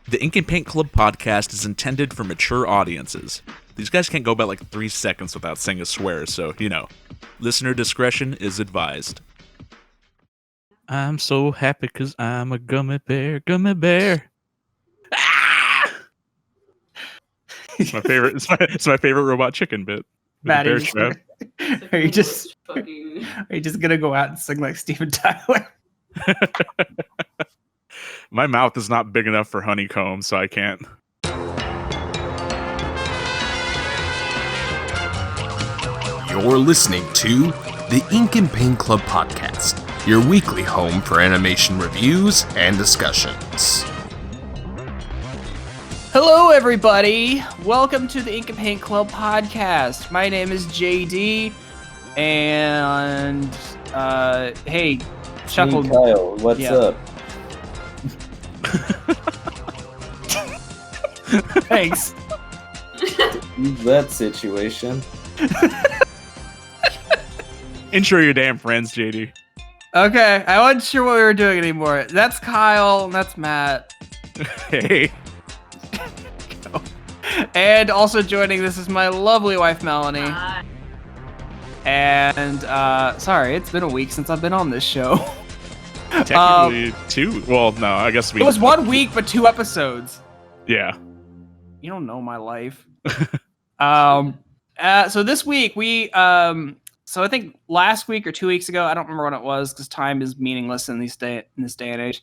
The Ink and Paint Club podcast is intended for mature audiences. These guys can't go about like 3 seconds without saying a swear, so, listener discretion is advised. I'm so happy because I'm a gummy bear, gummy bear. Ah! It's my favorite. It's my favorite robot chicken bit. Matt, are you just gonna go out and sing like Steven Tyler? My mouth is not big enough for honeycomb, so I can't. You're listening to the Ink and Paint Club podcast, your weekly home for animation reviews and discussions. Hello, everybody. Welcome to the Ink and Paint Club podcast. My name is JD, and hey, Chuckle. Hey Kyle, what's up? Thanks. Use that situation. Intro your damn friends, JD. Okay, I wasn't sure what we were doing anymore. That's Kyle, and that's Matt. Hey. And also joining this is my lovely wife, Melanie. Hi. And, sorry, it's been a week since I've been on this show. Technically 2. Well, no, I guess we... It was 1 week, but 2 episodes. Yeah. You don't know my life. So this week, so I think last week or 2 weeks ago, I don't remember when it was, because time is meaningless in this day and age.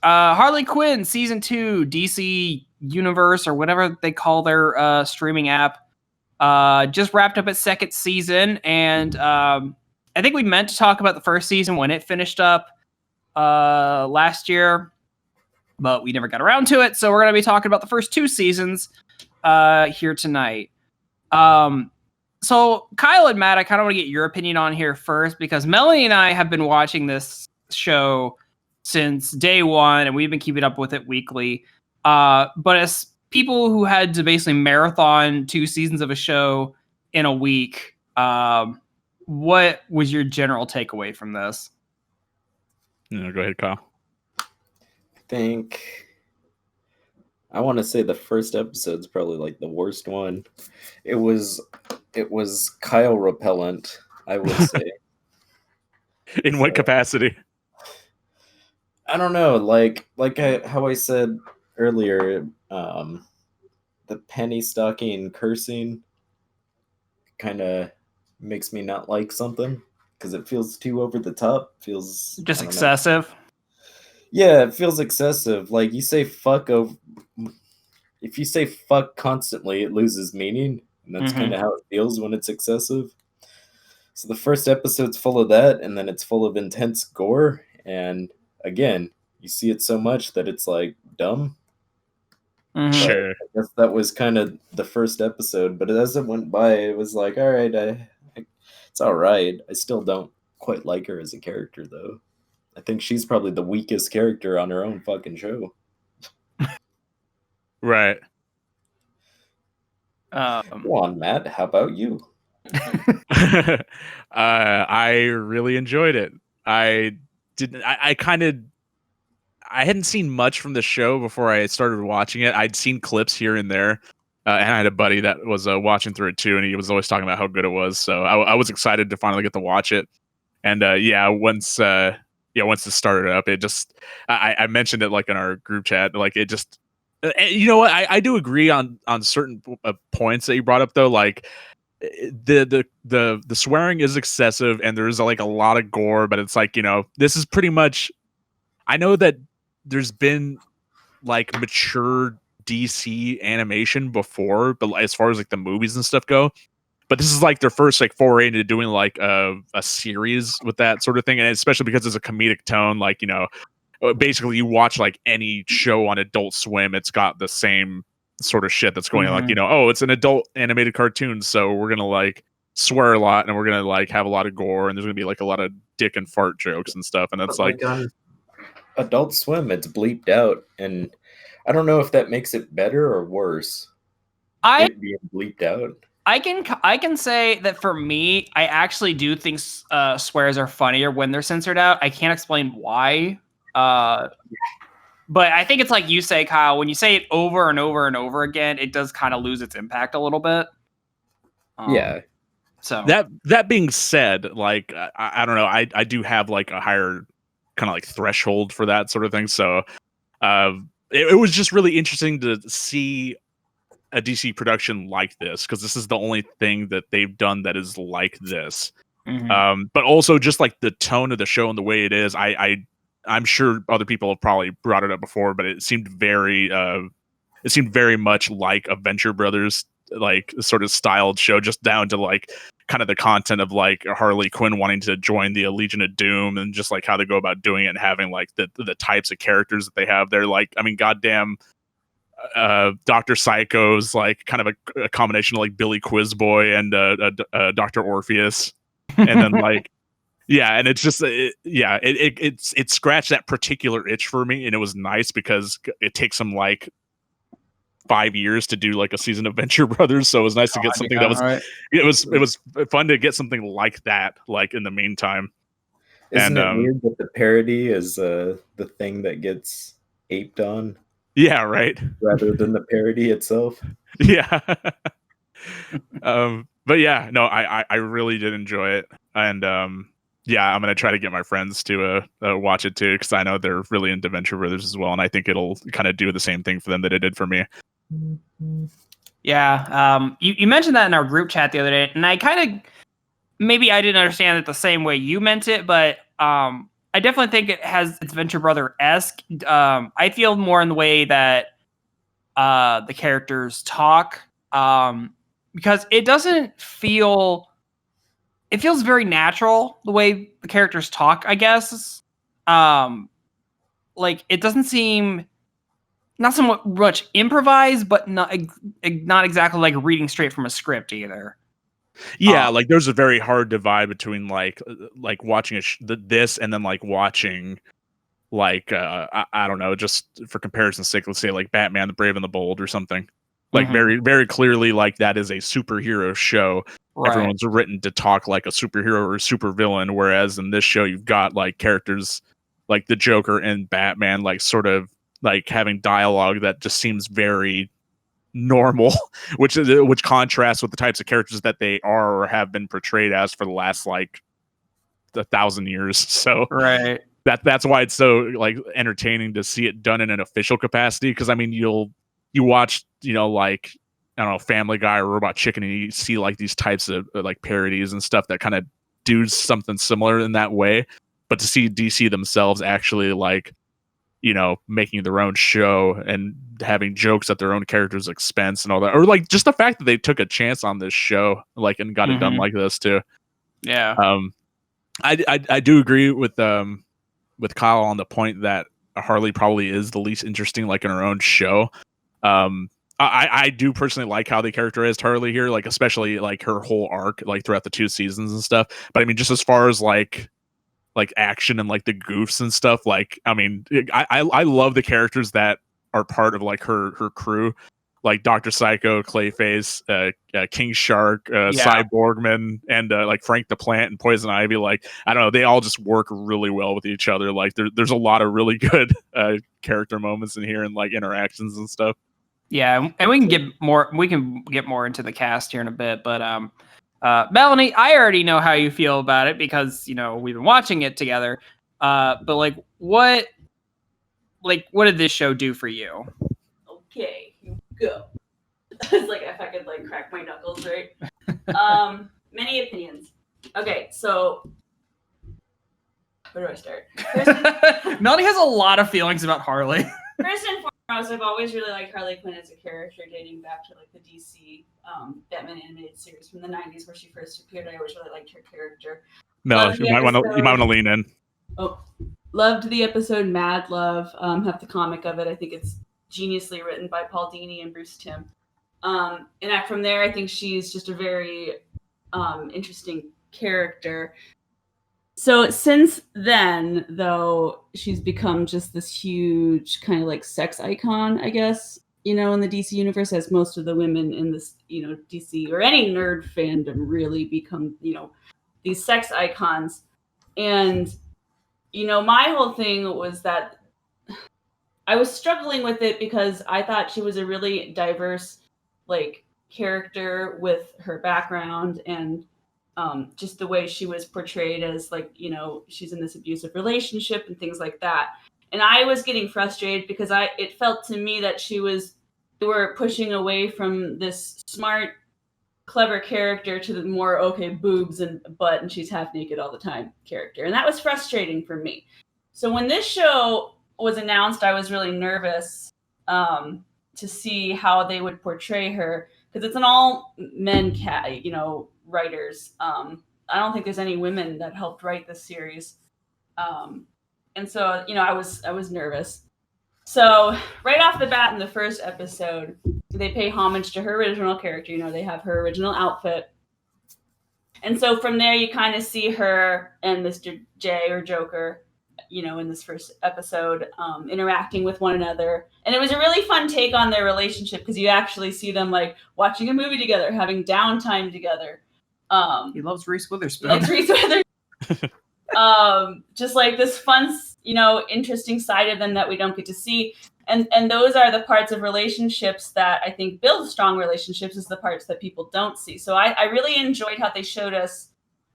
Harley Quinn Season 2, DC Universe, or whatever they call their streaming app, just wrapped up its second season, and I think we meant to talk about the first season when it finished up last year, but we never got around to it, so we're going to be talking about the first 2 seasons here tonight. So Kyle and Matt, I kind of want to get your opinion on here first, because Melanie and I have been watching this show since day one, and we've been keeping up with it weekly. But as people who had to basically marathon 2 seasons of a show in a week, what was your general takeaway from this? No, go ahead, Kyle. I want to say the first episode's probably like the worst one. It was Kyle repellent, I would say. In what capacity? I don't know, how I said earlier, the penny stocking cursing kind of makes me not like something because it feels too over the top. Feels just excessive. Yeah, it feels excessive. Like you say fuck if you say fuck constantly, it loses meaning, and that's kind of how it feels when it's excessive. So the first episode's full of that, and then it's full of intense gore, and again, you see it so much that it's like dumb. Sure. I guess that was kind of the first episode, but as it went by, it was like, all right, it's all right. I still don't quite like her as a character, though. I think she's probably the weakest character on her own fucking show. Right. Go on, Matt. How about you? I really enjoyed it. I hadn't seen much from the show before I started watching it. I'd seen clips here and there, and I had a buddy that was watching through it too, and he was always talking about how good it was. So I was excited to finally get to watch it. And once it started up, it just I mentioned it like in our group chat, like it just you know what, I do agree on certain points that you brought up though, like the swearing is excessive and there's like a lot of gore, but it's like, this is pretty much, I know that there's been like mature DC animation before, but as far as like the movies and stuff go, but this is like their first like foray into doing like a series with that sort of thing, and especially because it's a comedic tone. Like, basically you watch like any show on Adult Swim, it's got the same sort of shit that's going on. Like, oh, it's an adult animated cartoon, so we're gonna like swear a lot and we're gonna like have a lot of gore and there's gonna be like a lot of dick and fart jokes and stuff, and that's like on Adult Swim, it's bleeped out, and I don't know if that makes it better or worse. It being bleeped out. I can say that for me, I actually do think swears are funnier when they're censored out. I can't explain why. But I think it's like you say, Kyle, when you say it over and over and over again, it does kind of lose its impact a little bit. Yeah. So that being said, like I don't know, I do have like a higher kind of like threshold for that sort of thing. So it was just really interesting to see a DC production like this, because this is the only thing that they've done that is like this. But also just like the tone of the show and the way it is, I'm sure other people have probably brought it up before, but it seemed very much like a Venture Brothers like sort of styled show, just down to like kind of the content of like Harley Quinn wanting to join the Legion of Doom, and just like how they go about doing it, and having like the types of characters that they have. They're like, I mean, goddamn, Dr. Psycho's like kind of a combination of like Billy Quizboy and Dr. Orpheus, and then like yeah, and it's just it scratched that particular itch for me, and it was nice because it takes them like 5 years to do like a season of Venture Brothers, so it was nice to get something that was right. it was fun to get something like that like in the meantime. Isn't And it weird that the parody is the thing that gets aped on yeah, right. rather than the parody itself? Yeah. But yeah, no, I really did enjoy it, and yeah, I'm gonna try to get my friends to watch it too, because I know they're really into Venture Brothers as well, and I think it'll kind of do the same thing for them that it did for me. Yeah, you mentioned that in our group chat the other day, and I kind of maybe I didn't understand it the same way you meant it, but I definitely think it's Venture Brother-esque. I feel more in the way that the characters talk, because it doesn't feel. It feels very natural the way the characters talk, I guess. Like it doesn't seem not somewhat much improvised, but not exactly like reading straight from a script either. Yeah, like there's a very hard divide between like watching this and then like watching like I don't know, just for comparison's sake, let's say like Batman the Brave and the Bold or something. Like very very clearly, like that is a superhero show. Right. Everyone's written to talk like a superhero or a supervillain, whereas in this show you've got like characters like the Joker and Batman, like sort of like having dialogue that just seems very normal, which contrasts with the types of characters that they are or have been portrayed as for the last like 1,000 years. So right. That's why it's so like entertaining to see it done in an official capacity. Because I mean, you watch, you know, like I don't know, Family Guy or Robot Chicken, and you see like these types of like parodies and stuff that kind of do something similar in that way. But to see DC themselves actually like, you know, making their own show and having jokes at their own characters' expense and all that, or like just the fact that they took a chance on this show, like, and got it done like this too. Yeah. I do agree with Kyle on the point that Harley probably is the least interesting, like in her own show. I do personally like how they characterized Harley here, like especially like her whole arc, like throughout the 2 seasons and stuff. But I mean, just as far as like action and like the goofs and stuff, like I mean, I love the characters that are part of like her crew, like Dr. Psycho, Clayface, King Shark, Cyborgman, and like Frank the Plant and Poison Ivy. Like I don't know, they all just work really well with each other. Like there's a lot of really good character moments in here and like interactions and stuff. Yeah, and we can get more into the cast here in a bit, but Melanie, I already know how you feel about it because, you know, we've been watching it together. But like what did this show do for you? Okay, you go. It's like if I could like crack my knuckles, right? Many opinions. Okay, so where do I start? Melanie has a lot of feelings about Harley. First and foremost, I've always really liked Harley Quinn as a character, dating back to like the DC Batman animated series from the 90s where she first appeared. I always really liked her character. Mel, you might want to lean in. Oh, loved the episode Mad Love. Have the comic of it. I think it's geniusly written by Paul Dini and Bruce Timm. And from there, I think she's just a very interesting character. So since then, though, she's become just this huge kind of like sex icon, I guess, you know, in the DC universe, as most of the women in this, you know, DC or any nerd fandom really become, you know, these sex icons. And, you know, my whole thing was that I was struggling with it because I thought she was a really diverse, like, character with her background and just the way she was portrayed as, like, you know, she's in this abusive relationship and things like that. And I was getting frustrated because it felt to me that they were pushing away from this smart, clever character to the more, okay, boobs and butt and she's half naked all the time character. And that was frustrating for me. So when this show was announced, I was really nervous to see how they would portray her, because it's an all men writers. I don't think there's any women that helped write this series. And so, you know, I was nervous. So right off the bat in the first episode, they pay homage to her original character. You know, they have her original outfit. And so from there, you kind of see her and Mr. J, or Joker, you know, in this first episode, interacting with one another. And it was a really fun take on their relationship, because you actually see them, like, watching a movie together, having downtime together. He loves Reese Witherspoon. Likes Reese Witherspoon. Just like this fun, you know, interesting side of them that we don't get to see. And those are the parts of relationships that I think build strong relationships, is the parts that people don't see. So I really enjoyed how they showed us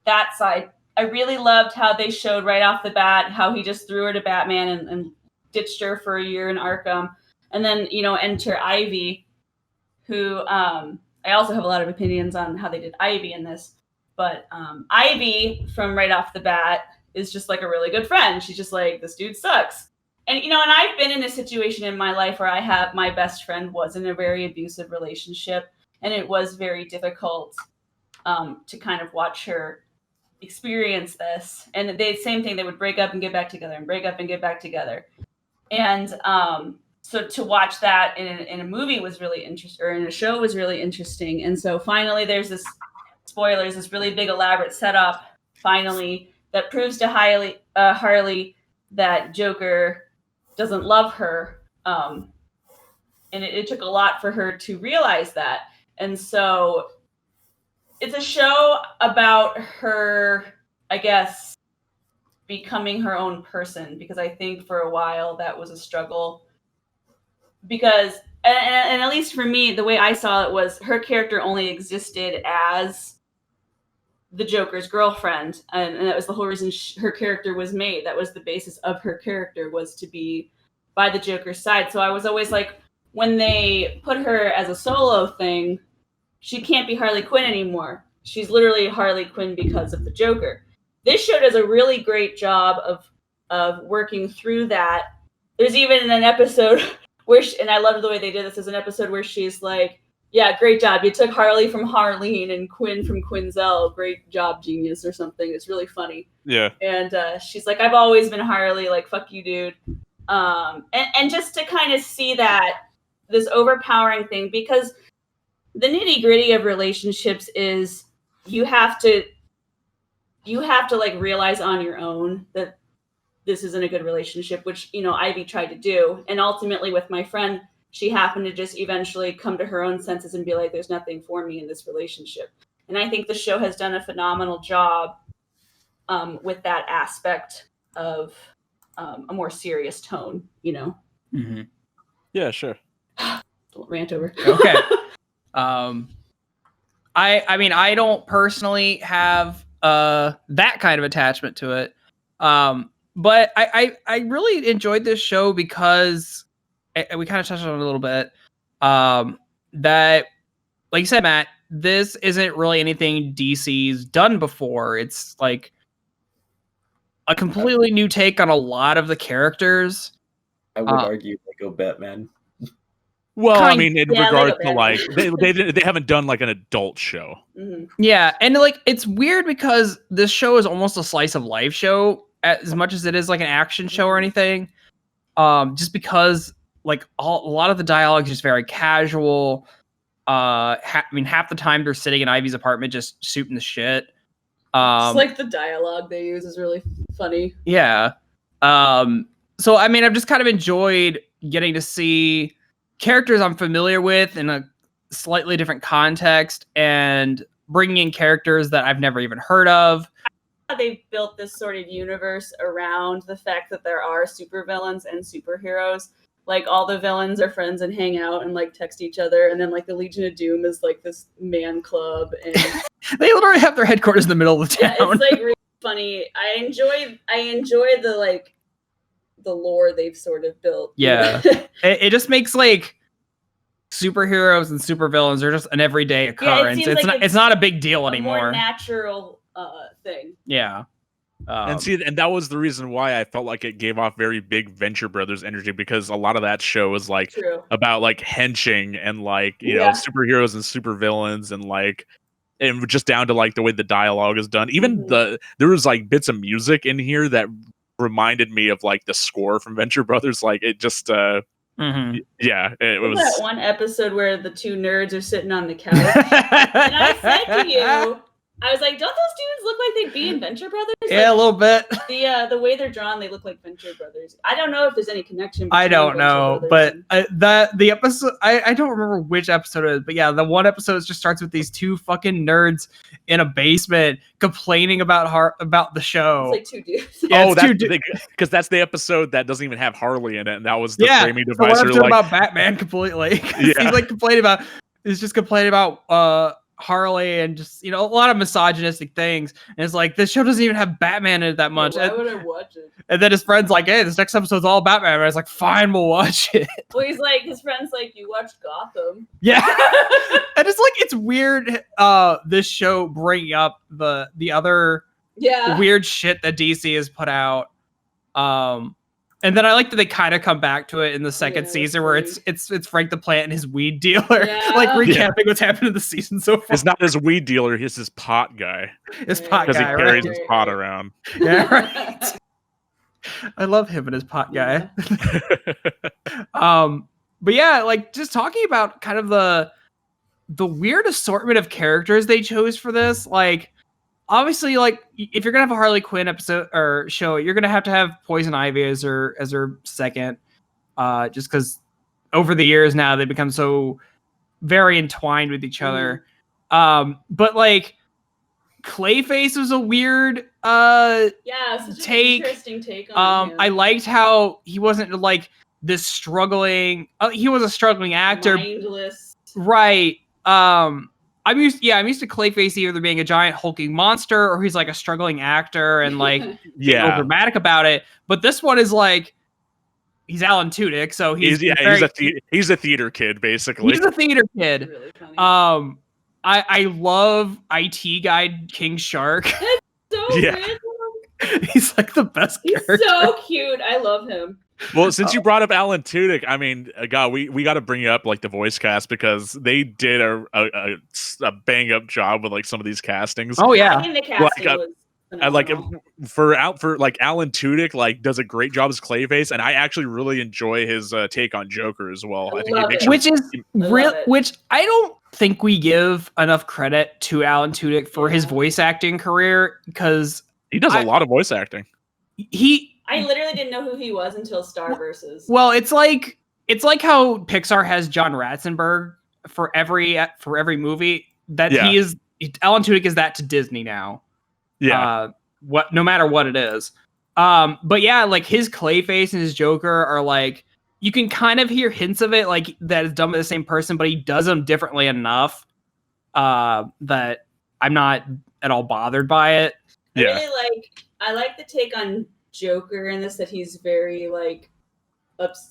that side. I really loved how they showed right off the bat how he just threw her to Batman and ditched her for a year in Arkham. And then, you know, enter Ivy, who I also have a lot of opinions on how they did Ivy in this. But Ivy, from right off the bat, is just like a really good friend. She's just like, this dude sucks. And, you know, and I've been in a situation in my life where my best friend was in a very abusive relationship. And it was very difficult to kind of watch her experience this. And same thing, they would break up and get back together and break up and get back together. And so to watch that in a movie was really interesting, or in a show was really interesting. And so finally there's this, spoilers, this really big elaborate setup finally that proves to Harley that Joker doesn't love her. And it took a lot for her to realize that. And so it's a show about her, I guess, becoming her own person, because I think for a while that was a struggle. Because, and at least for me, the way I saw it was her character only existed as the Joker's girlfriend. And that was the whole reason her character was made. That was the basis of her character, was to be by the Joker's side. So I was always like, when they put her as a solo thing, she can't be Harley Quinn anymore. She's literally Harley Quinn because of the Joker. This show does a really great job of working through that. There's even an episode where, and I loved the way they did this, is an episode where she's like, yeah, great job. You took Harley from Harleen and Quinn from Quinzel. Great job, genius, or something. It's really funny. Yeah. And she's like, I've always been Harley. Like, fuck you, dude. And just to kind of see that, this overpowering thing, because the nitty gritty of relationships is you have to like realize on your own that this isn't a good relationship, which, you know, Ivy tried to do. And ultimately with my friend, she happened to just eventually come to her own senses and be like, there's nothing for me in this relationship. And I think the show has done a phenomenal job with that aspect of a more serious tone, you know? Mm-hmm. Yeah, sure. Rant over. Okay. I mean, I don't personally have that kind of attachment to it. But I really enjoyed this show because we kind of touched on it a little bit. That, like you said, Matt, this isn't really anything DC's done before. It's like a completely new take on a lot of the characters. I would argue they go Batman. Well, I mean, in regards to like they haven't done like an adult show. Mm-hmm. Yeah, and like it's weird because this show is almost a slice of life show as much as it is like an action show or anything. Just because like a lot of the dialogue is just very casual. I mean, half the time they're sitting in Ivy's apartment just shooting the shit. It's like the dialogue they use is really funny. Yeah. So I mean, I've just kind of enjoyed getting to see characters I'm familiar with in a slightly different context and bringing in characters that I've never even heard of. They've built this sort of universe around the fact that there are supervillains and superheroes, like all the villains are friends and hang out and like text each other, and then like the Legion of Doom is like this man club, and They literally have their headquarters in the middle of the town. yeah, it's like really funny. I enjoy the like the lore they've sort of built. Yeah. it just makes like superheroes and supervillains are just an everyday occurrence. seems like it's not a big deal a anymore. more natural thing. Yeah. And that was the reason why I felt like it gave off very big Venture Brothers energy, because a lot of that show was like True. about like henching and like, you know, superheroes and supervillains, and like, and just down to like the way the dialogue is done. Even there was like bits of music in here that reminded me of like the score from Venture Brothers. Like it just, yeah, it was that one episode where the two nerds are sitting on the couch, and I said to you, I was like, don't those dudes look like they'd be in Venture Brothers? Yeah, like, a little bit. The way they're drawn, they look like Venture Brothers. I don't know if there's any connection. I don't know, but the episode, I don't remember which episode it is, but yeah, the one episode just starts with these two fucking nerds in a basement complaining about the show. It's like two dudes. Yeah, because that's the episode that doesn't even have Harley in it, and that was the framing the device. one episode about Batman completely. He's like just complaining about Harley and just, you know, a lot of misogynistic things, and it's like, this show doesn't even have Batman in it that much. Why would I watch it? And then his friend's like, hey, this next episode's all Batman. And I was like, fine, we'll watch it. Well, he's like, his friend's like, you watched Gotham. Yeah. And it's like, it's weird this show bringing up the other weird shit that DC has put out. And then I like that they kind of come back to it in the second season, where it's Frank the Plant and his weed dealer, like recapping what's happened in the season so far. It's not his weed dealer; he's his pot guy. His pot guy, because he carries his pot around. Yeah, right. I love him and his pot guy. But yeah, like just talking about kind of the weird assortment of characters they chose for this, like. Obviously, like if you're gonna have a Harley Quinn episode or show, you're gonna have to have Poison Ivy as her second, just because over the years now they've become so very entwined with each other. But like Clayface was a weird take. Interesting take on him. I liked how he wasn't like this struggling. He was a struggling actor, mindless, right? I'm used to Clayface either being a giant hulking monster or he's like a struggling actor and like dramatic about it. But this one is like he's Alan Tudyk, so he's a theater kid basically. He's a theater kid. Really funny. I love IT guy King Shark. That's so random. He's like the best character. He's so cute. I love him. Well, since you brought up Alan Tudyk, I mean, God, we got to bring up like the voice cast, because they did a bang up job with like some of these castings. Oh yeah, I think the casting was for Alan Tudyk like does a great job as Clayface, and I actually really enjoy his take on Joker as well. Which I don't think we give enough credit to Alan Tudyk for his voice acting career, because he does a lot of voice acting. I literally didn't know who he was until Starverses. Well, it's like how Pixar has John Ratzenberg for every movie. Alan Tudyk is that to Disney now. Yeah. No matter what it is. But yeah, like his Clayface and his Joker are like, you can kind of hear hints of it, like that is done by the same person, but he does them differently enough that I'm not at all bothered by it. I like the take on Joker in this, that he's very like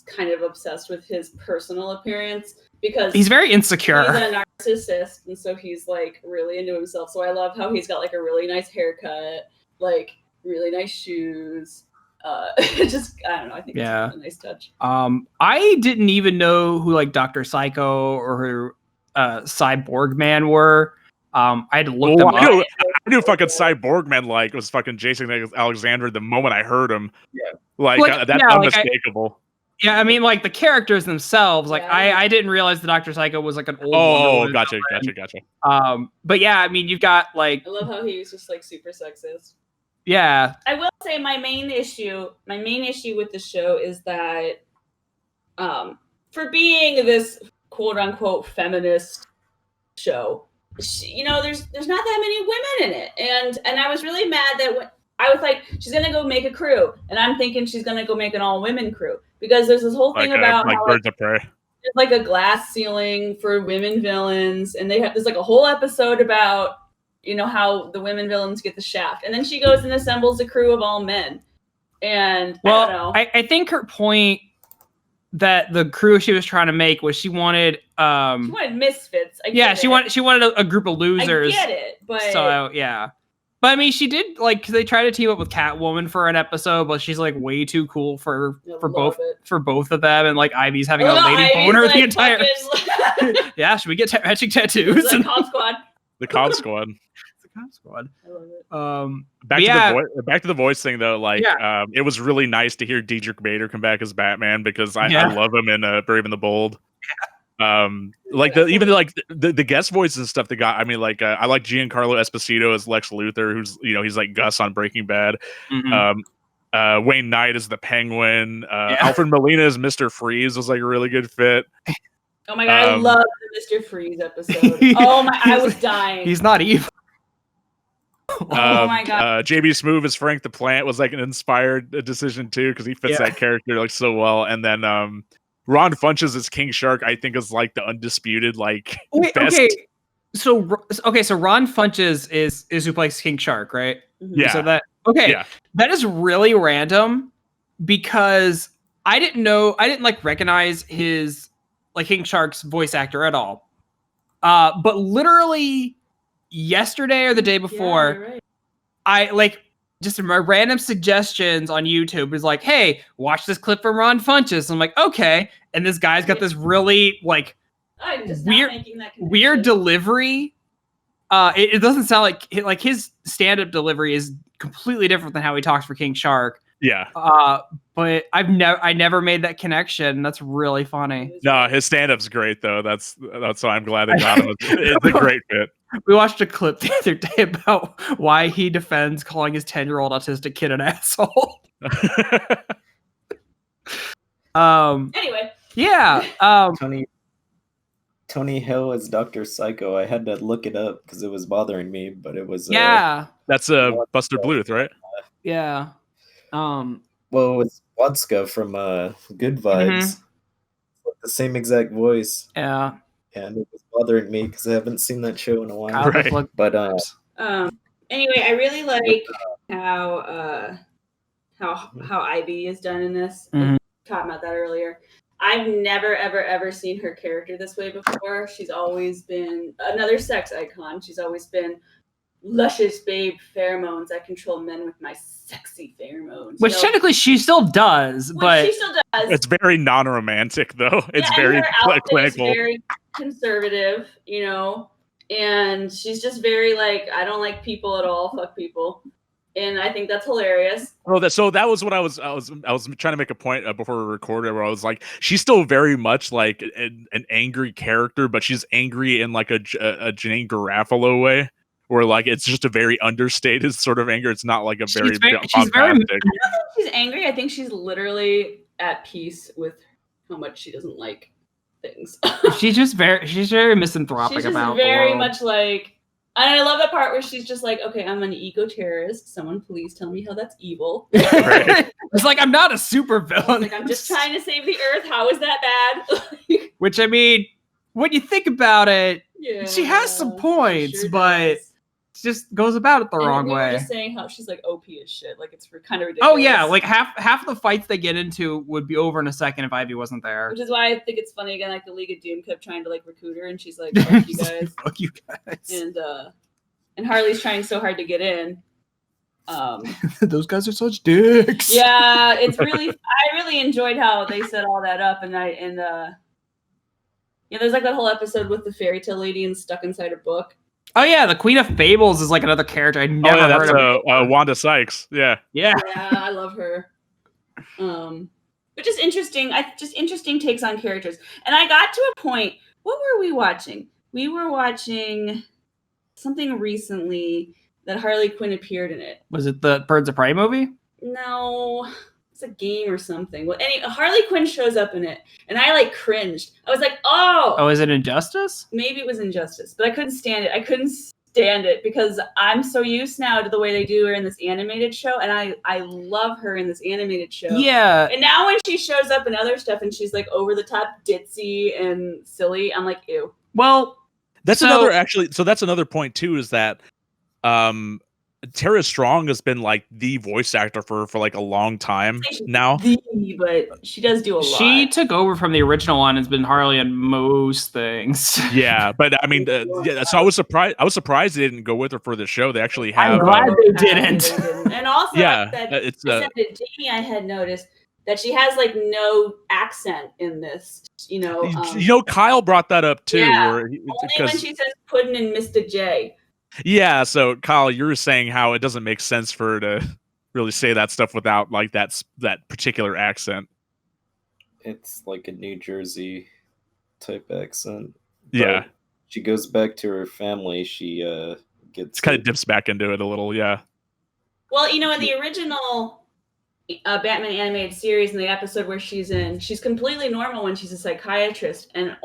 kind of obsessed with his personal appearance, because he's very insecure. He's a narcissist, and so he's like really into himself. So I love how he's got like a really nice haircut, like really nice shoes. Just I don't know. I think it's a nice touch. I didn't even know who like Dr. Psycho or Cyborg Man were. I had to look them up. I knew fucking Cyborg Man like was fucking Jason Alexander the moment I heard him. Yeah, that's unmistakable. I mean, like the characters themselves. Like I didn't realize the Dr. Psycho was like an old. Oh, gotcha. But yeah, I mean, you've got like. I love how he was just like super sexist. Yeah. I will say my main issue with the show is that, for being this quote unquote feminist show, you know, there's not that many women in it, and I was really mad that I was like, she's gonna go make a crew, and I'm thinking she's gonna go make an all-women crew because there's this whole thing about like how, Birds of Prey. there's like a glass ceiling for women villains, and there's like a whole episode about how the women villains get the shaft, and then she goes and assembles a crew of all men, and I don't know. I think her point that the crew she was trying to make was she wanted misfits. She wanted a group of losers. I get it, but so yeah. But I mean, she did cause they tried to team up with Catwoman for an episode, but she's like way too cool for both of them, and like Ivy's having a lady boner the entire. Yeah, should we get matching tattoos? The Cop Squad. The Cop Squad. The Cop Squad. I love it. Back to the voice thing though. It was really nice to hear Diedrich Bader come back as Batman because I love him in Brave and the Bold. The guest voices and stuff they got. I mean, I like Giancarlo Esposito as Lex Luthor, who's he's like Gus on Breaking Bad. Mm-hmm. Wayne Knight is the Penguin. Alfred Molina as Mr. Freeze was like a really good fit. Oh my god, I love the Mr. Freeze episode. Oh my, I was dying. He's not evil. Oh my god. JB Smoove as Frank the Plant was like an inspired decision too because he fits that character like so well. And then Ron Funches as King Shark, I think, is like the undisputed best. So Ron Funches is who plays King Shark, right? Yeah. So that that is really random because I didn't recognize his King Shark's voice actor at all. But literally yesterday or the day before, I just my random suggestions on YouTube was like, hey, watch this clip from Ron Funches. I'm like, okay. And this guy's got this really weird delivery. It doesn't sound like his stand-up delivery is completely different than how he talks for King Shark. Yeah. But I never made that connection. That's really funny. No, his stand-up's great though. That's why I'm glad they got him. It's a great fit. We watched a clip the other day about why he defends calling his 10-year-old autistic kid an asshole. Anyway. Yeah. Tony Hill as Dr. Psycho. I had to look it up because it was bothering me, but it was that's Buster Bluth, right? Yeah. Well, it was Wadska from Good Vibes. The same exact voice. Yeah. And it was bothering me because I haven't seen that show in a while. Right. But anyway, I really like how Ivy is done in this. Mm-hmm. I talked about that earlier. I've never ever seen her character this way before. She's always been another sex icon. She's always been luscious babe pheromones. I control men with my sexy pheromones. Which technically she still does, but she still does. It's very non-romantic though. It's very clinical. Very conservative, and she's just very I don't like people at all. Fuck people. And I think that's hilarious. Oh, that was what I was trying to make a point before we recorded, where I was like, she's still very much like an angry character, but she's angry in like a Janine Garofalo way, where it's just a very understated sort of anger. It's not like a she's very I don't think she's angry. I think she's literally at peace with how much she doesn't like things. she's very misanthropic she's just about very much and I love that part where she's just like, okay, I'm an eco-terrorist. Someone please tell me how that's evil. Right. It's like, I'm not a super villain. I'm just trying to save the earth. How is that bad? Which, I mean, when you think about it, she has some points, but it just goes about it the wrong way. We were just saying how she's OP as shit. It's kind of ridiculous. Oh yeah, half the fights they get into would be over in a second if Ivy wasn't there. Which is why I think it's funny again. The League of Doom kept trying to recruit her, and she's like, "Fuck you guys." Fuck you guys. And Harley's trying so hard to get in. Those guys are such dicks. Yeah, it's really. I really enjoyed how they set all that up, and there's that whole episode with the fairy tale lady and stuck inside a book. Oh yeah, the Queen of Fables is another character I never heard of. Wanda Sykes. Yeah. I love her. But just interesting. Interesting takes on characters. And I got to a point. What were we watching? We were watching something recently that Harley Quinn appeared in it. Was it the Birds of Prey movie? No. It's a game or something. Well, Harley Quinn shows up in it, and I cringed. I was like, "Oh, is it Injustice?" Maybe it was Injustice, but I couldn't stand it. I couldn't stand it because I'm so used now to the way they do her in this animated show, and I love her in this animated show. Yeah. And now when she shows up in other stuff and she's like over the top ditzy and silly, I'm like, ew. Well, that's another point too, is that Tara Strong has been like the voice actor for like a long time now. But she does do a lot. She took over from the original one and has been Harley in most things. Yeah, but I mean, so I was surprised they didn't go with her for the show. They actually have. I'm glad they didn't. And also, yeah, I said to Jamie, I had noticed that she has like no accent in this. Kyle brought that up too. Yeah, only when she says "Puddin' and Mr. J." Yeah, so Kyle, you were saying how it doesn't make sense for her to really say that stuff without like that particular accent. It's like a New Jersey type accent. Yeah. She goes back to her family. She gets kind of dips back into it a little, yeah. Well, in the original Batman animated series, in the episode where she's completely normal when she's a psychiatrist, and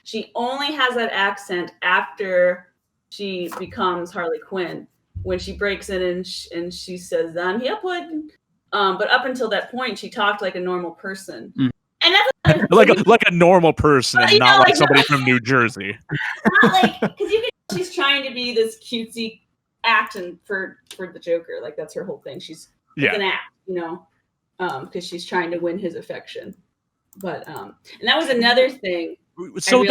she only has that accent after she becomes Harley Quinn, when she breaks in and she says, "I'm here, Puddin'." But up until that point, she talked like a normal person, and that's like a normal person, and not like somebody from New Jersey. Not like, because she's trying to be this cutesy acting for the Joker, like that's her whole thing. She's an act, because she's trying to win his affection. But and that was another thing. So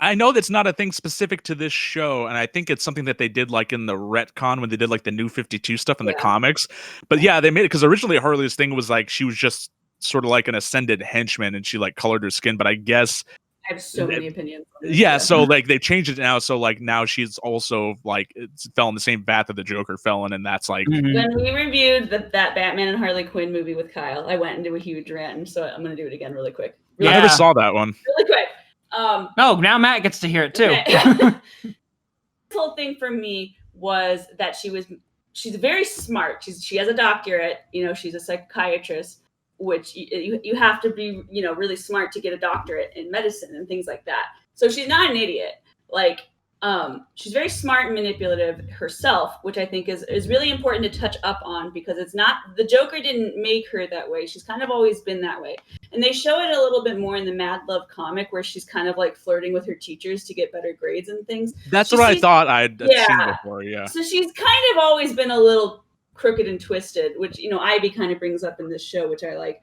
I know that's not a thing specific to this show, and I think it's something that they did like in the retcon when they did like the New 52 stuff in the comics. But yeah, they made it because originally Harley's thing was like she was just sort of like an ascended henchman, and she like colored her skin. But I guess I have so many opinions. Yeah, so like they changed it now, so like now she's also like fell in the same path that the Joker fell in, and that's like when we reviewed that Batman and Harley Quinn movie with Kyle, I went into a huge rant, so I'm gonna do it again really quick. I never saw that one. Really quick. Now Matt gets to hear it too. Okay. This whole thing for me was that she's very smart. She has a doctorate. She's a psychiatrist, which you have to be really smart to get a doctorate in medicine and things like that. So she's not an idiot. Like she's very smart and manipulative herself, which I think is really important to touch up on, because it's not, the Joker didn't make her that way. She's kind of always been that way. And they show it a little bit more in the Mad Love comic, where she's kind of like flirting with her teachers to get better grades and things. That's what I thought I'd seen before, yeah. So she's kind of always been a little crooked and twisted, which, Ivy kind of brings up in this show, which I like.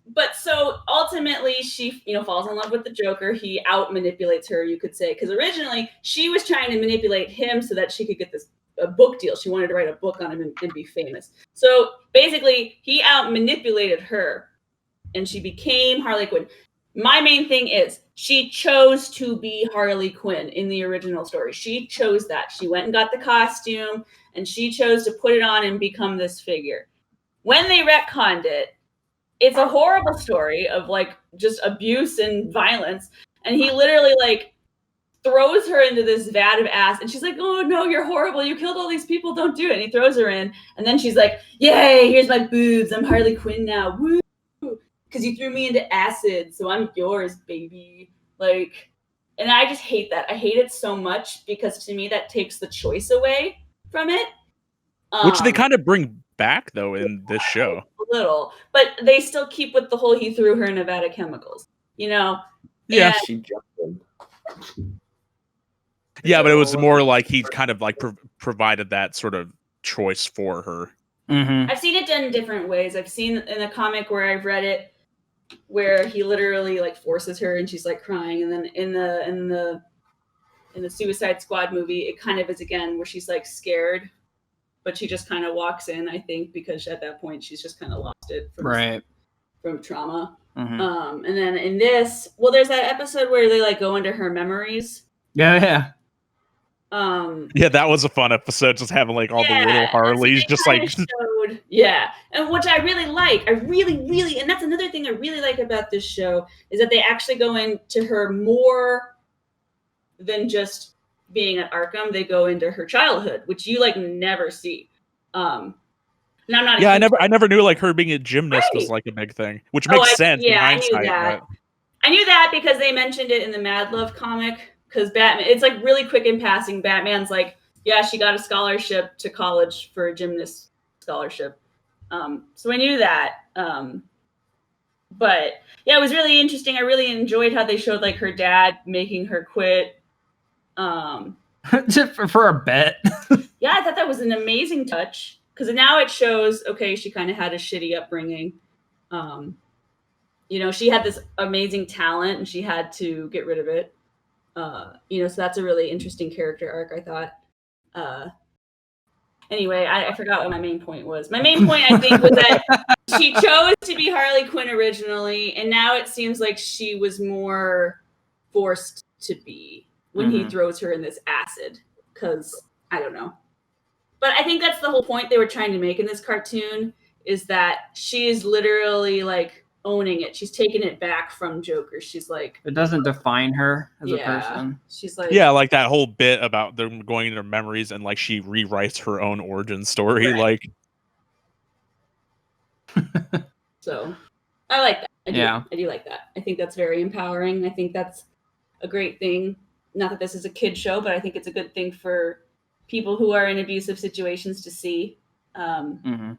But so ultimately she, falls in love with the Joker. He out manipulates her, you could say, because originally she was trying to manipulate him so that she could get a book deal. She wanted to write a book on him and be famous. So basically he out manipulated her, and she became Harley Quinn. My main thing is she chose to be Harley Quinn in the original story. She chose that. She went and got the costume, and she chose to put it on and become this figure. When they retconned it, it's a horrible story of like just abuse and violence. And he literally like throws her into this vat of ass, and she's like, "Oh no, you're horrible. You killed all these people. Don't do it." And he throws her in, and then she's like, "Yay, here's my boobs. I'm Harley Quinn now. Woo. Because you threw me into acid, so I'm yours, baby." Like, and I just hate that. I hate it so much, because to me that takes the choice away from it. Which they kind of bring back though in this show. A little, but they still keep with the whole he threw her in a vat of chemicals. Yeah, she jumped in. Yeah, but it was more like he kind of like provided that sort of choice for her. Mm-hmm. I've seen it done different ways. I've seen in a comic where I've read it, where he literally like forces her and she's like crying, and then in the Suicide Squad movie, it kind of is again where she's like scared, but she just kind of walks in, I think, because at that point she's just kind of lost it from trauma. Mm-hmm. And then in this, there's that episode where they like go into her memories. Yeah. Yeah, that was a fun episode, just having like all the little Harleys just like showed, and which I really like. I really, and that's another thing I really like about this show, is that they actually go into her more than just being at Arkham. They go into her childhood, which you like never see. And I'm not. Yeah, I never knew like her being a gymnast was like a big thing, which makes sense in hindsight. I knew that because they mentioned it in the Mad Love comic. because Batman, it's like really quick in passing. Batman's like, yeah, she got a scholarship to college for a gymnast scholarship. So I knew that. But yeah, it was really interesting. I really enjoyed how they showed like her dad making her quit. Just for a bet. Yeah, I thought that was an amazing touch because now it shows, okay, she kind of had a shitty upbringing. You know, she had this amazing talent and she had to get rid of it. You know, so that's a really interesting character arc, I thought. Anyway, I forgot what my main point was. My main point, I think, was that she chose to be Harley Quinn originally, and now it seems like she was more forced to be when he throws her in this acid. Because, I don't know. But I think that's the whole point they were trying to make in this cartoon, is that she is literally, like, owning it. She's taking it back from Joker. She's like... It doesn't define her as a person. She's like... Yeah, like that whole bit about them going into their memories and like she rewrites her own origin story. Right. Like, So, I like that. I do like that. I think that's very empowering. I think that's a great thing. Not that this is a kid show, but I think it's a good thing for people who are in abusive situations to see. And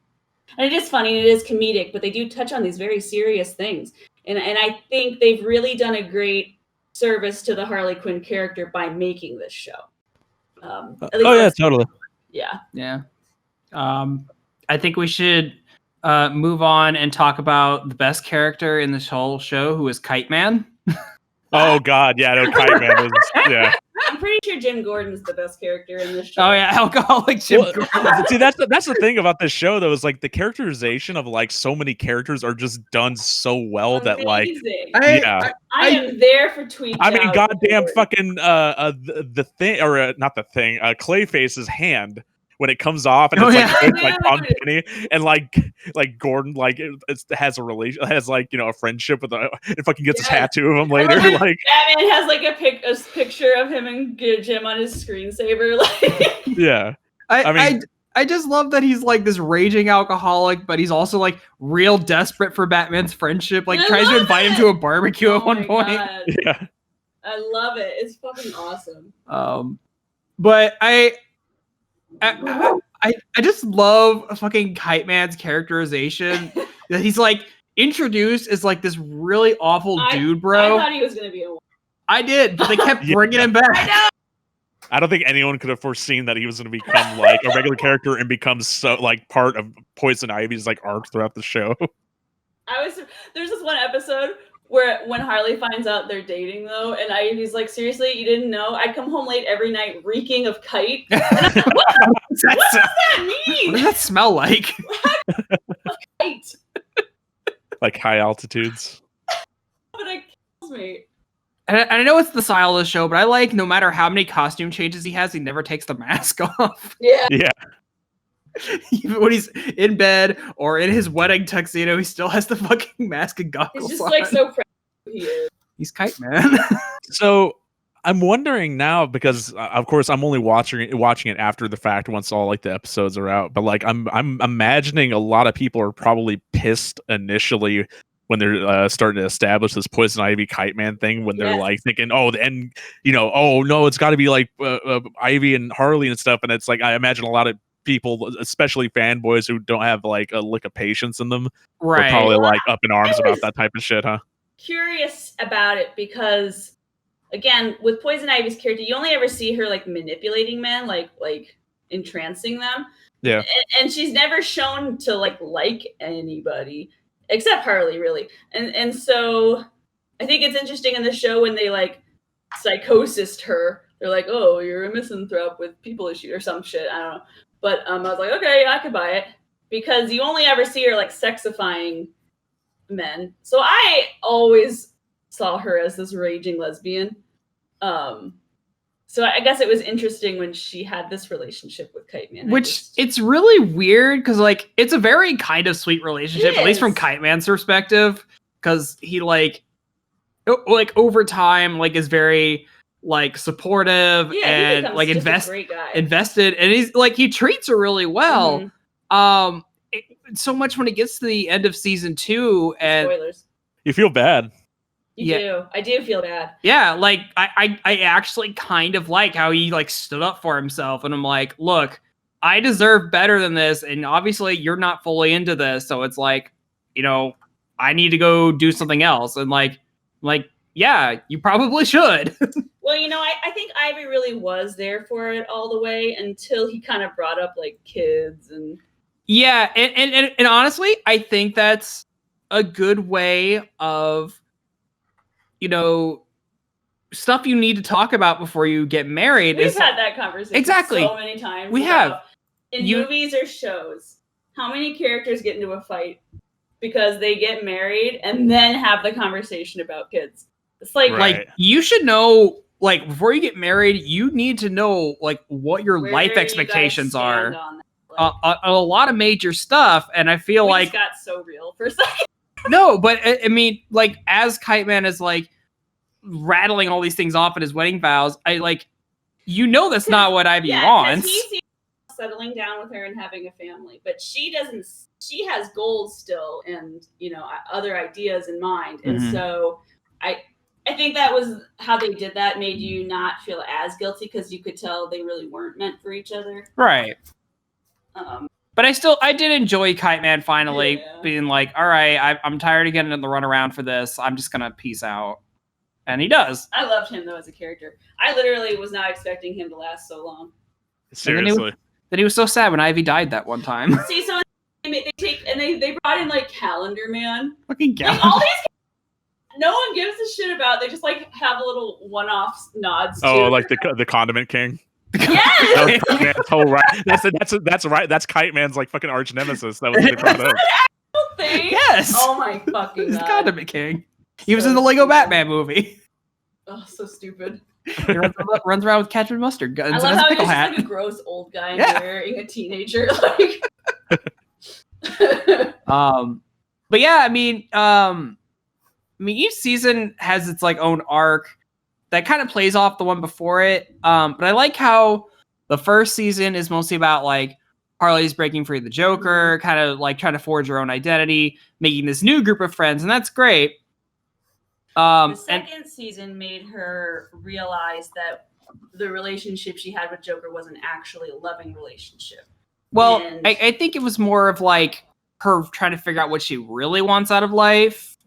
it is funny, and it is comedic, but they do touch on these very serious things. And I think they've really done a great service to the Harley Quinn character by making this show. Totally. Yeah. Yeah. I think we should move on and talk about the best character in this whole show, who is Kite Man. Oh God, yeah, no, Kite Man was, yeah. I'm pretty sure Jim Gordon's the best character in this show. Oh yeah, alcoholic Jim Gordon. See, that's the thing about this show, though, is like the characterization of like so many characters are just done so well that like, I am there for tweets. I mean, goddamn, fucking the thing, or not the thing, Clayface's hand when it comes off and it's like pumpkin, and like Gordon like it has a relation, has like, you know, a friendship with it fucking gets a tattoo of him later. Like Batman has like a picture of him and Jim on his screensaver. Like yeah, I just love that he's like this raging alcoholic, but he's also like real desperate for Batman's friendship. Like tries to invite him to a barbecue at one point. God. Yeah, I love it. It's fucking awesome. But I just love fucking Kite Man's characterization. That he's like introduced as like this really awful dude, bro. I thought he was gonna be a. I did, but they kept bringing him back. I know. I don't think anyone could have foreseen that he was going to become like a regular character and become so like part of Poison Ivy's like arc throughout the show. There's this one episode where when Harley finds out they're dating though, and Ivy's like, seriously, you didn't know? I'd come home late every night reeking of kite. And I'm like, what does that mean? What does that smell like? Kite. Like high altitudes. But it kills me. And I know it's the style of the show, but I like no matter how many costume changes he has, he never takes the mask off. Yeah. Yeah. Even when he's in bed or in his wedding tuxedo, he still has the fucking mask and goggles. He's just like so proud he is. He's Kite Man. So I'm wondering now, because of course I'm only watching it after the fact once all like the episodes are out. But like I'm imagining a lot of people are probably pissed initially when they're starting to establish this Poison Ivy Kite Man thing, when they're like thinking, oh, and you know, oh no, it's got to be like Ivy and Harley and stuff. And it's like I imagine a lot of people, especially fanboys who don't have like a lick of patience in them, are probably like up in arms about that type of shit, huh? Curious about it because, again, with Poison Ivy's character, you only ever see her like manipulating men, like entrancing them. Yeah, and she's never shown to like anybody except Harley, really. And so I think it's interesting in the show when they like psychosist her. They're like, oh, you're a misanthrope with people issues or some shit. I don't know. But I was like, okay, I could buy it. Because you only ever see her like sexifying men. So I always saw her as this raging lesbian. So I guess it was interesting when she had this relationship with Kite Man. Which it's really weird because like it's a very kind of sweet relationship, at least from Kite Man's perspective, because he like over time like is very like supportive and like invested, and he's like he treats her really well. So much when it gets to the end of season 2 and spoilers. You feel bad. Yeah. do. I do feel bad. Yeah, like I actually kind of like how he like stood up for himself, and I'm like, look, I deserve better than this, and obviously you're not fully into this, so it's like, you know, I need to go do something else, and like, yeah, you probably should. Well, you know, I think Ivy really was there for it all the way until he kind of brought up like kids and. Yeah, and honestly, I think that's a good way of, you know, stuff you need to talk about before you get married. We've had that conversation so many times. We have. In movies or shows, how many characters get into a fight because they get married and then have the conversation about kids? It's like you should know, like, before you get married, you need to know like what your life expectations are on a lot of major stuff. And I feel like just got so real for a second. No, but I mean, like, as Kite Man is like rattling all these things off in his wedding vows, I like, you know, that's not what Ivy wants. He's settling down with her and having a family, but she doesn't. She has goals still, and you know, other ideas in mind. And so, I think that was how they did that. Made you not feel as guilty because you could tell they really weren't meant for each other, right? But I did enjoy Kite Man finally being like, all right, I'm tired of getting in the runaround for this. I'm just gonna peace out. And he does. I loved him though as a character. I literally was not expecting him to last so long. Seriously. Then he was so sad when Ivy died that one time. See, so they brought in like Calendar Man. Fucking Calendar. Like all these, no one gives a shit about. They just like have little one-off nods. Oh, like the Condiment King. Yes. Oh right. That's right. That's Kite Man's like fucking arch nemesis. That was brought up. Thing? Yes. Oh my fucking god. Condiment King. He was in the Lego Batman movie. Oh, so stupid. He runs around with ketchup and mustard guns. I love how he's just like a gross old guy marrying a teenager. Like, but yeah, I mean, each season has its like own arc that kind of plays off the one before it. But I like how the first season is mostly about like Harley's breaking free of the Joker, kind of like trying to forge her own identity, making this new group of friends, and that's great. The second season made her realize that the relationship she had with Joker wasn't actually a loving relationship. Well, I think it was more of like her trying to figure out what she really wants out of life.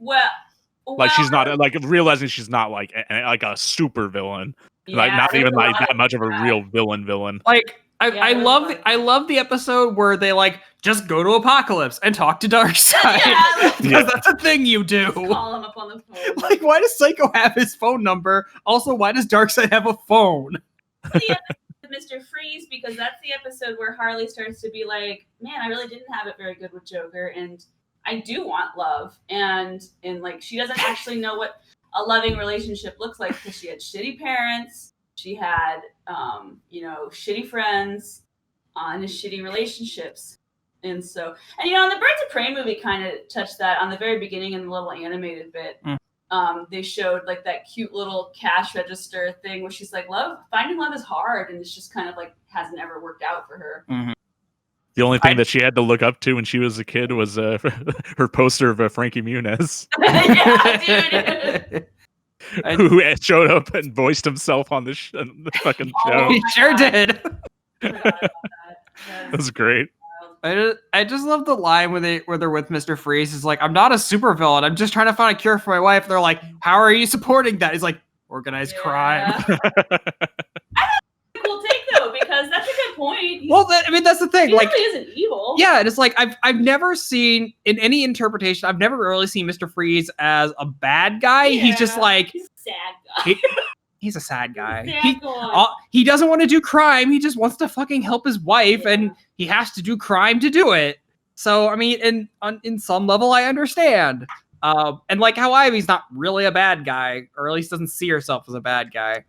Like she's not like realizing she's not like a super villain, like not even like that much of a real villain. Like I love the episode where they like just go to Apocalypse and talk to Darkseid because that's a thing you do. Call him up on the phone. Like, why does Psycho have his phone number? Also, why does Darkseid have a phone? Mr. Freeze, because that's the episode where Harley starts to be like, man, I really didn't have it very good with Joker, and I do want love, and like she doesn't actually know what a loving relationship looks like because she had shitty parents, she had shitty friends, and shitty relationships, and so and the Birds of Prey movie kind of touched that on the very beginning in the little animated bit. They showed like that cute little cash register thing where she's like, finding love is hard, and it's just kind of like hasn't ever worked out for her. The only thing that she had to look up to when she was a kid was her poster of Frankie Muniz. Yeah, dude. Who showed up and voiced himself on the fucking show. He sure did. That was great. I just love the line where they're with Mr. Freeze. Is like, I'm not a supervillain. I'm just trying to find a cure for my wife. And they're like, how are you supporting that? He's like, organized crime. Cool take though, because that's a good point. That's the thing. He like, really isn't evil. Yeah, and it's like I've never seen in any interpretation. I've never really seen Mr. Freeze as a bad guy. Yeah, he's just like he's a sad guy. He's a sad guy. He doesn't want to do crime. He just wants to fucking help his wife, and he has to do crime to do it. So I mean, in some level, I understand. And like how Ivy's not really a bad guy, or at least doesn't see herself as a bad guy.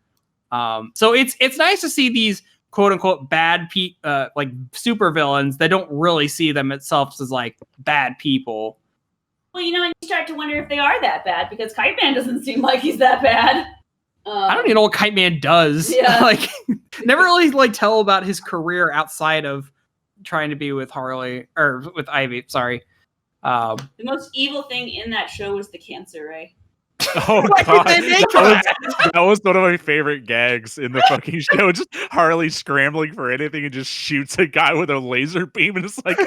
So it's nice to see these quote unquote bad like super villains that don't really see themselves as like bad people. Well, and you start to wonder if they are that bad because Kite Man doesn't seem like he's that bad. I don't even know what Kite Man does. Yeah. Like, never really like tell about his career outside of trying to be with Harley or with Ivy. Sorry. The most evil thing in that show was the cancer ray. Oh Why god, did they make that was one of my favorite gags in the fucking show. Just Harley scrambling for anything and just shoots a guy with a laser beam, and it's like,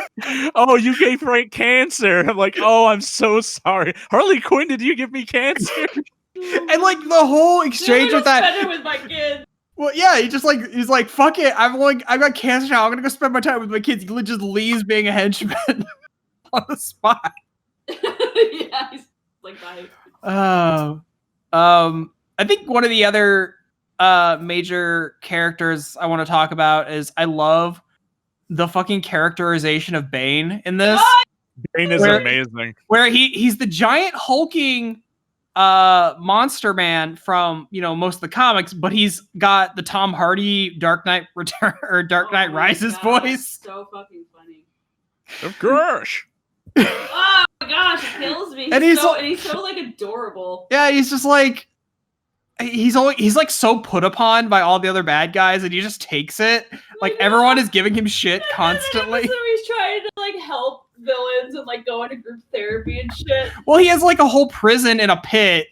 "Oh, you gave Frank cancer." I'm like, "Oh, I'm so sorry, Harley Quinn. Did you give me cancer?" And like the whole exchange with that. Spend it with my kids. Well, yeah, he's like, fuck it. I got cancer now. I'm gonna go spend my time with my kids. He just leaves being a henchman on the spot. Yeah, he's like, bye. I think one of the other major characters I want to talk about is I love the fucking characterization of Bane in this. Bane is amazing. Where he's the giant hulking monster man from most of the comics, but he's got the Tom Hardy Dark Knight Return or Dark Knight Rises voice. So fucking funny. Of course. Oh my gosh, it kills me. He's so like adorable. Yeah, he's just like he's like so put upon by all the other bad guys, and he just takes it. Like everyone is giving him shit constantly. So he's trying to like help villains and like go into group therapy and shit. Well, he has like a whole prison in a pit.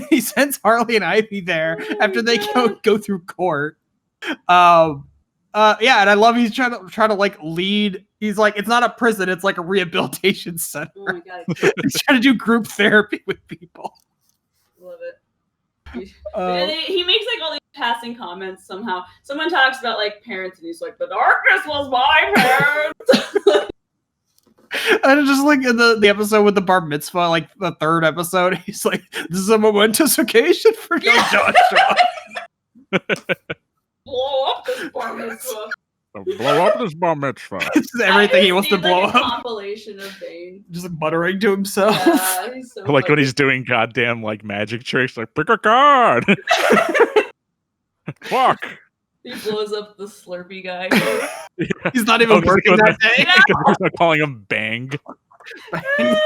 He sends Harley and Ivy there after they go through court. Yeah, and I love he's trying to like lead. He's like, it's not a prison, it's like a rehabilitation center. Oh my god, he's trying to do group therapy with people. Love it. And he makes like all these passing comments somehow. Someone talks about like parents, and he's like, "The darkness was my parents." And it's just like in the episode with the bar mitzvah, like the third episode, he's like, "This is a momentous occasion for Joshua." Blow up this bar mitzvah. Blow up this bar mitzvah. This is everything he wants to blow like a up. Compilation of Bane. Just like muttering to himself. Yeah, he's so Like when he's doing goddamn like magic tricks, like pick a card. Fuck. He blows up the Slurpee guy. Yeah. He's not even working that day. Because they're calling him Bang. And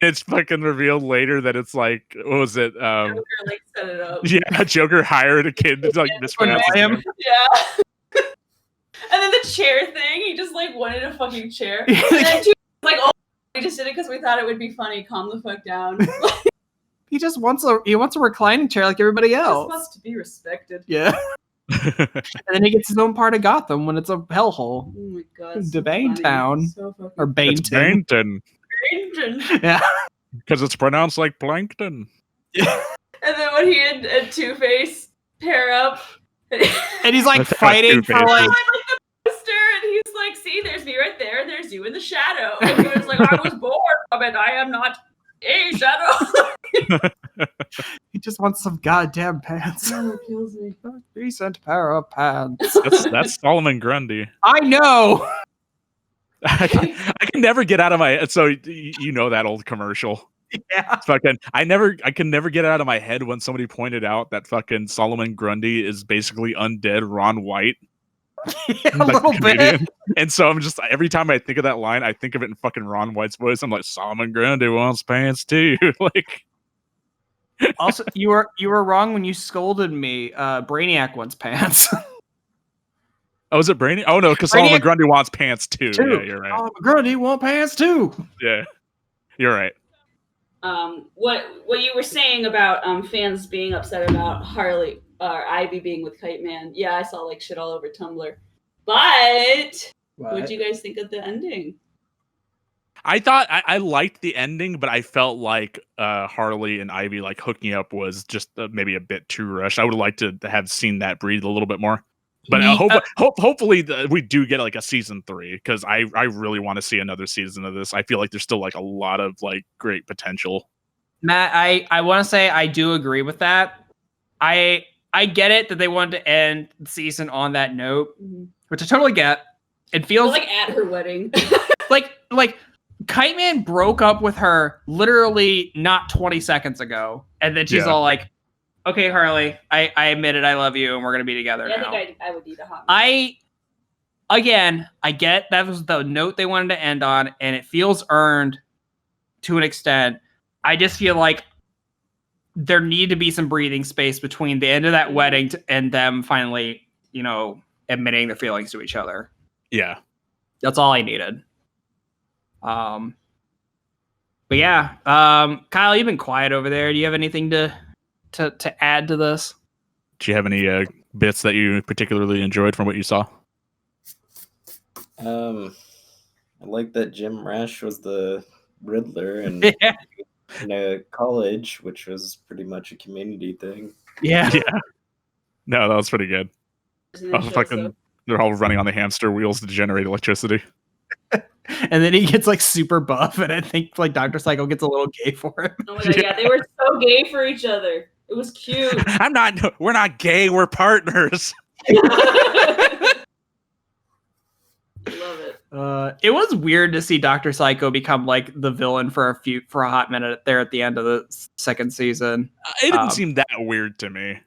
it's fucking revealed later that it's like, what was it? Joker like set it up. Yeah, Joker hired a kid to like mispronounce his name. Yeah. And then the chair thing, he just like wanted a fucking chair. And then two like, oh, we just did it because we thought it would be funny. Calm the fuck down. He just wants a reclining chair like everybody else. Just wants to be respected. Yeah. And then he gets his own part of Gotham when it's a hellhole. Oh my god. The Bane Town. So fucking Or Baneton. Baneton. Yeah. Because it's pronounced like plankton. Yeah. And then when he and Two-Face pair up. And he's like fighting for like the poster, and he's like, "See, there's me right there, and there's you in the shadow." And he was like, "I was born from it. I am not a shadow." he just wants some goddamn pants. Oh, it kills me. A decent pair of pants. That's Solomon Grundy. I know. I can never get out of my head. So you know that old commercial. Yeah. Fucking I can never get it out of my head when somebody pointed out that fucking Solomon Grundy is basically undead Ron White. Yeah, a little bit. And so I'm just every time I think of that line, I think of it in fucking Ron White's voice. I'm like, Solomon Grundy wants pants too. Like Also, you were wrong when you scolded me. Brainiac wants pants. Oh, is it Brainiac? Oh no, because Solomon Grundy wants pants too. Yeah, you're right. Solomon Grundy wants pants too. Yeah, you're right. What you were saying about fans being upset about Harley or Ivy being with Kite Man. Yeah, I saw like shit all over Tumblr. But what'd you guys think of the ending? I thought I liked the ending, but I felt like Harley and Ivy like hooking up was just maybe a bit too rushed. I would have liked to have seen that breathe a little bit more. But hopefully we do get like a season 3 because I really want to see another season of this. I feel like there's still like a lot of like great potential. Matt, I want to say I do agree with that. I get it that they wanted to end the season on that note, which I totally get. It feels like at her wedding. like Kite Man broke up with her literally not 20 seconds ago, and then she's all like, "Okay, Harley, I admit it, I love you, and we're gonna be together now." I think I would need a hot. I get that was the note they wanted to end on, and it feels earned to an extent. I just feel like there need to be some breathing space between the end of that wedding and them finally, admitting their feelings to each other. Yeah, that's all I needed. But yeah, Kyle, you've been quiet over there. Do you have anything to add to this? Do you have any bits that you particularly enjoyed from what you saw? I like that Jim Rash was the Riddler and in a college, which was pretty much a community thing. Yeah. No, that was pretty good. So. They're all running on the hamster wheels to generate electricity. And then he gets like super buff, and I think like Dr. Psycho gets a little gay for him. Oh my god, yeah, they were so gay for each other. It was cute. We're not gay, we're partners. Love it. It was weird to see Dr. Psycho become like the villain for a hot minute there at the end of the second season. It didn't seem that weird to me.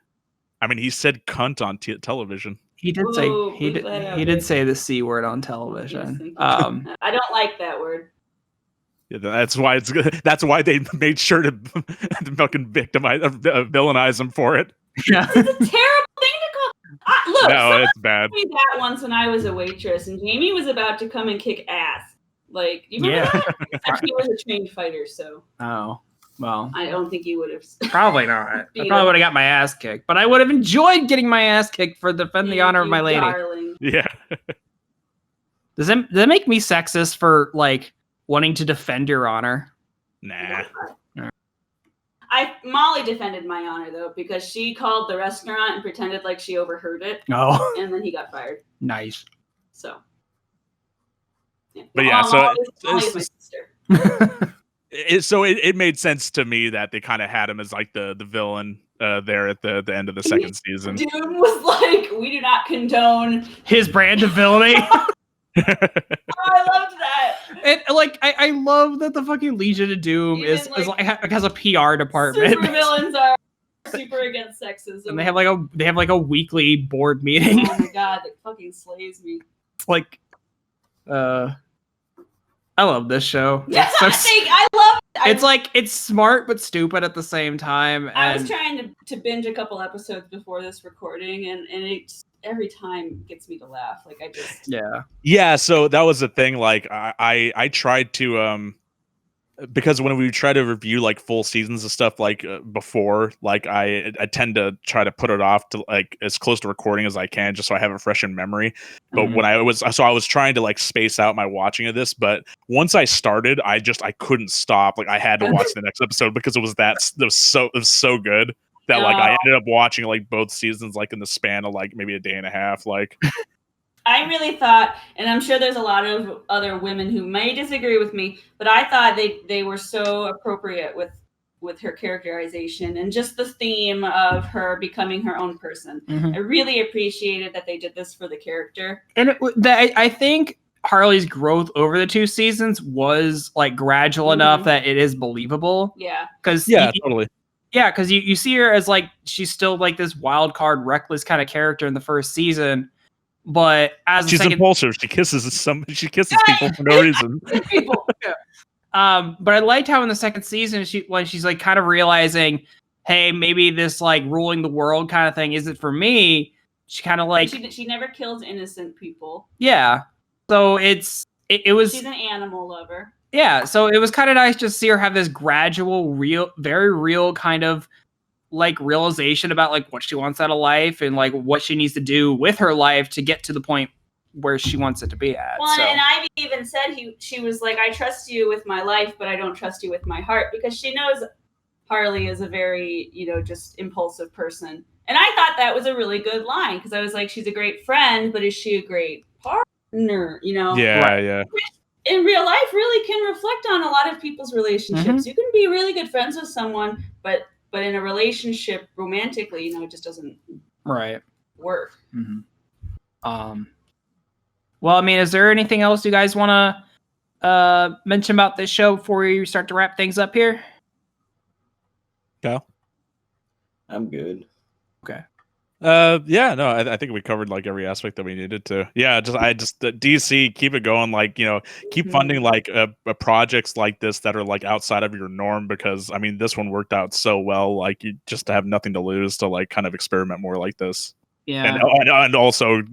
I mean, he said cunt on television. He did he did say the C word on television. I don't like that word. Yeah, that's why it's good. That's why they made sure to fucking villainize him for it. Yeah. It's a terrible thing to call. Look, no, it's bad. Me that once when I was a waitress, and Jamie was about to come and kick ass. Like, you remember that? He was a trained fighter, so. Oh. Well, I don't think you would have. Probably not. I probably would have got my ass kicked, but I would have enjoyed getting my ass kicked for defending the honor of my lady. Darling. Yeah. Does that make me sexist for like wanting to defend your honor? Nah. Molly defended my honor though because she called the restaurant and pretended like she overheard it. Oh. And then he got fired. Nice. So. Yeah. But yeah, so Molly's my sister. So it made sense to me that they kind of had him as like the villain there at the end of the second season. Dude was like, we do not condone his brand of villainy. Oh, I loved that. And like I love that the fucking Legion of Doom is like has a PR department. Super villains are super against sexism. And they have like a weekly board meeting. Oh my god, that fucking slays me. It's like I love this show. Yeah, I love it. It's like it's smart but stupid at the same time. I was trying to binge a couple episodes before this recording, and it every time gets me to laugh. Like I just yeah. So that was the thing. Like I tried to because when we try to review like full seasons of stuff like before, like I tend to try to put it off to like as close to recording as I can, just so I have it fresh in memory. But when I was trying to like space out my watching of this, but once I started, I couldn't stop. Like I had to watch the next episode because it was so good that like I ended up watching like both seasons like in the span of like maybe a day and a half. Like I really thought, and I'm sure there's a lot of other women who may disagree with me, but I thought they were so appropriate with her characterization and just the theme of her becoming her own person. I really appreciated that they did this for the character. And I think Harley's growth over the two seasons was like gradual enough that it is believable. Yeah. Totally. Yeah, because you see her as like she's still like this wild card, reckless kind of character in the first season. But as she's impulsive, she kisses people for no reason. But I liked how in the second season when she's like kind of realizing, hey, maybe this like ruling the world kind of thing isn't for me. She kind of like she never kills innocent people. Yeah, so it was she's an animal lover. Yeah, so it was kind of nice to see her have this gradual, very real kind of like realization about like what she wants out of life and like what she needs to do with her life to get to the point where she wants it to be at. Well, and Ivy even said she was like, I trust you with my life, but I don't trust you with my heart, because she knows Harley is a very, just impulsive person. And I thought that was a really good line, because I was like, she's a great friend, but is she a great partner? Yeah. Which in real life really can reflect on a lot of people's relationships. You can be really good friends with someone, but in a relationship romantically, it just doesn't work. Well, I mean, is there anything else you guys want to mention about this show before we start to wrap things up here? Go. I'm good. Okay. I think we covered like every aspect that we needed to. Yeah, DC, keep it going. Like, keep funding like projects like this that are like outside of your norm, because I mean, this one worked out so well. Like, you just have nothing to lose to like kind of experiment more like this. Yeah, and also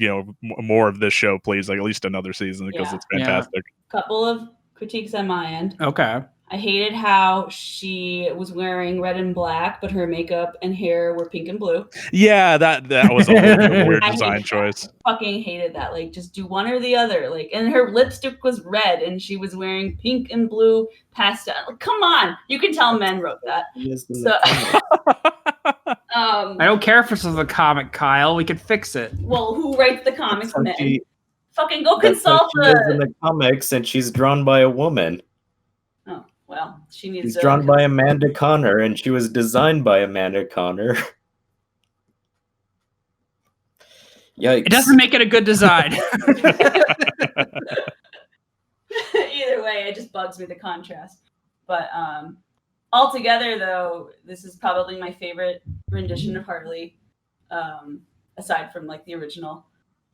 more of this show, please. Like at least another season, because it's fantastic. Couple of critiques on my end. Okay. I hated how she was wearing red and black, but her makeup and hair were pink and blue. Yeah, that was a little bit of a weird I design hated choice. that. Fucking hated that. Like, just do one or the other. Like, and her lipstick was red, and she was wearing pink and blue pastel. Like, come on, you can tell men wrote that. So, I don't care if it's the comic, Kyle. We could fix it. well, who writes the comics, So men? she- Fucking go that's how consult she is in the comics, and she's drawn by a woman. Oh, well, she needs She's to. drawn by Amanda Connor, and she was designed by Amanda Connor. Yikes. It doesn't make it a good design. Either way, it just bugs me, the contrast. But altogether, though, this is probably my favorite rendition of Harley, aside from like the original.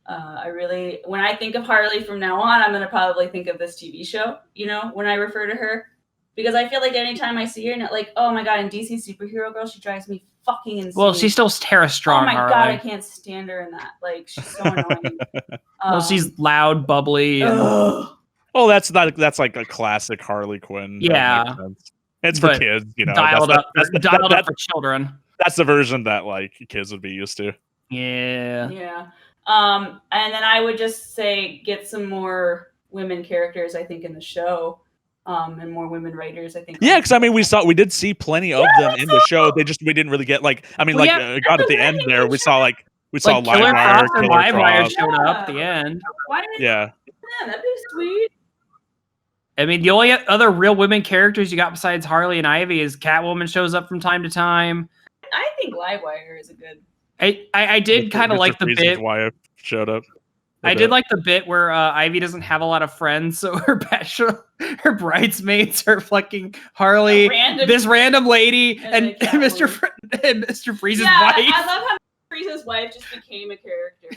When I think of Harley from now on, I'm gonna probably think of this TV show, when I refer to her, because I feel like anytime I see her, and like, oh my god, in DC Superhero Girl, she drives me fucking insane. Well, she's still Tara Strong. Oh my Harley. god, I can't stand her in that. Like, she's so annoying. Well, she's loud, bubbly. Oh, that's like a classic Harley Quinn. Yeah. That makes sense. It's for But kids, dialed up That's for children. that's the version that like kids would be used to. Yeah. Yeah. And then I would just say get some more women characters, I think, in the show. And more women writers, I think. Yeah, because I mean, we did see plenty of them in the show. We didn't really get like, I mean, Well, God, at the end there, we saw Like Livewire, Killer Croc and Killer Livewire Croc. showed up at the end. Why didn't Yeah, that'd be sweet. I mean, the only other real women characters you got besides Harley and Ivy is Catwoman shows up from time to time. I think Livewire is a good. I did kind of like the reasons bit. why it showed up. I did like the bit where Ivy doesn't have a lot of friends, so her bridesmaids are fucking Harley, this random lady, and Mr. Mr. Freeze's wife. I love how Freeze's wife just became a character,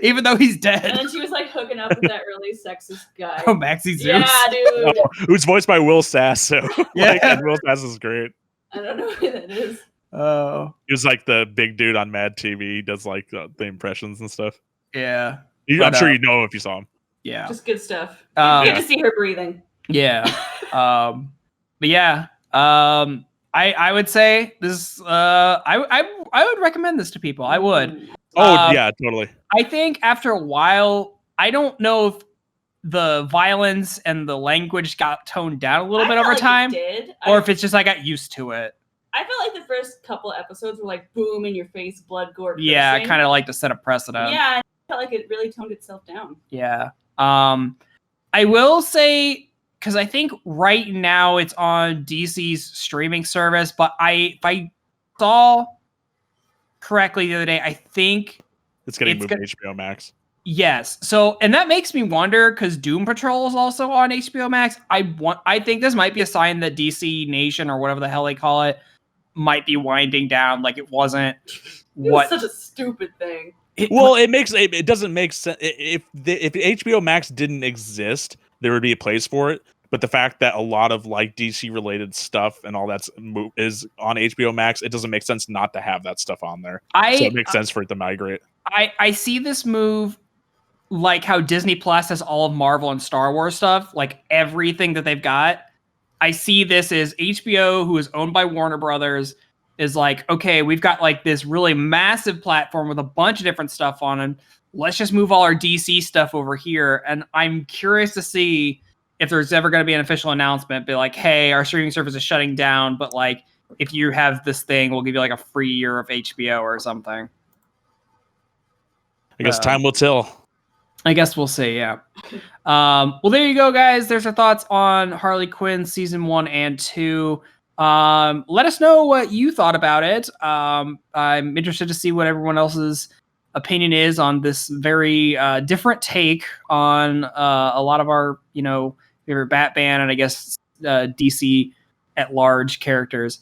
even though he's dead. and then she was like hooking up with that really sexist guy. Oh, Maxie Zeus. Yeah, dude. Who's voiced by Will Sasso. Yeah. And Will Sasso is great. I don't know who that is. Oh, He was like the big dude on Mad TV. He does like the impressions and stuff. yeah. I'm sure you know him if you saw him. Yeah. Just good stuff. Um, Good to see her breathing. Yeah. But yeah. I would say this. I would recommend this to people. I would. Oh yeah, totally. I think after a while, I don't know if the violence and the language got toned down a little bit I over felt like time, it did. or if it's just I got used to it. I felt like the first couple episodes were like boom in your face, blood, gore. Yeah, I cursing. kind of like to set a precedent. Yeah, I felt like it really toned itself down. Yeah. I will say, because I think right now it's on DC's streaming service, but if I saw correctly the other day, I think It's getting It's moved to HBO Max. yes. So, and that makes me wonder because Doom Patrol is also on HBO Max. I think this might be a sign that DC Nation or whatever the hell they call it might be winding down. Like it wasn't what. It was such a stupid thing. Well, it doesn't make sense if HBO Max didn't exist, there would be a place for it. But the fact that a lot of like DC related stuff and all that is on HBO Max, it doesn't make sense not to have that stuff on there. So it makes sense for it to migrate. I see this move like how Disney Plus has all of Marvel and Star Wars stuff, like everything that they've got. I see this as HBO, who is owned by Warner Brothers, is like, okay, we've got like this really massive platform with a bunch of different stuff on it. Let's just move all our DC stuff over here. And I'm curious to see if there's ever going to be an official announcement, be like, hey, our streaming service is shutting down, but like, if you have this thing, we'll give you like a free year of HBO or something. I guess time will tell. I guess we'll see, yeah. Well, there you go, guys. There's our thoughts on Harley Quinn Season 1 and 2. Let us know what you thought about it. I'm interested to see what everyone else's opinion is on this very different take on a lot of our, favorite Batman and I guess DC at large characters.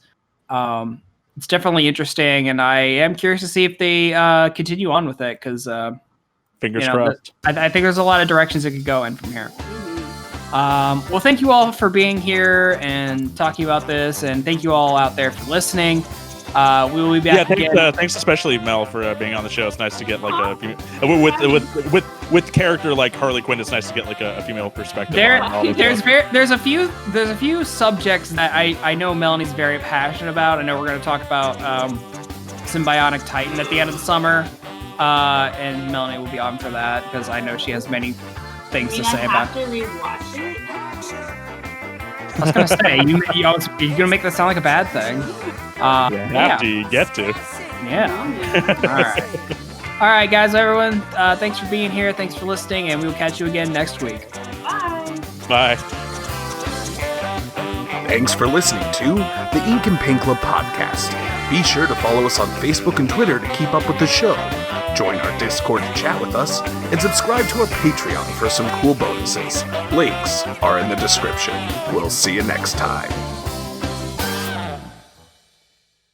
It's definitely interesting, and I am curious to see if they continue on with it because Fingers crossed. I think there's a lot of directions it could go in from here. Well, thank you all for being here and talking about this, and thank you all out there for listening. We will be back again. Thanks especially Mel for being on the show. It's nice to get like a few with with character like Harley Quinn, it's nice to get like a female perspective. There's a few subjects that I know Melanie's very passionate about. I know we're going to talk about Symbiotic Titan at the end of the summer, and Melanie will be on for that because I know she has many things to say about. I have to rewatch it. I was gonna say, you're gonna make that sound like a bad thing. You get to. Yeah. All right, guys, everyone. Thanks for being here. Thanks for listening, and we will catch you again next week. Bye. Thanks for listening to the Ink and Paint Club podcast. Be sure to follow us on Facebook and Twitter to keep up with the show. Join our Discord to chat with us, and subscribe to our Patreon for some cool bonuses. Links are in the description. We'll see you next time.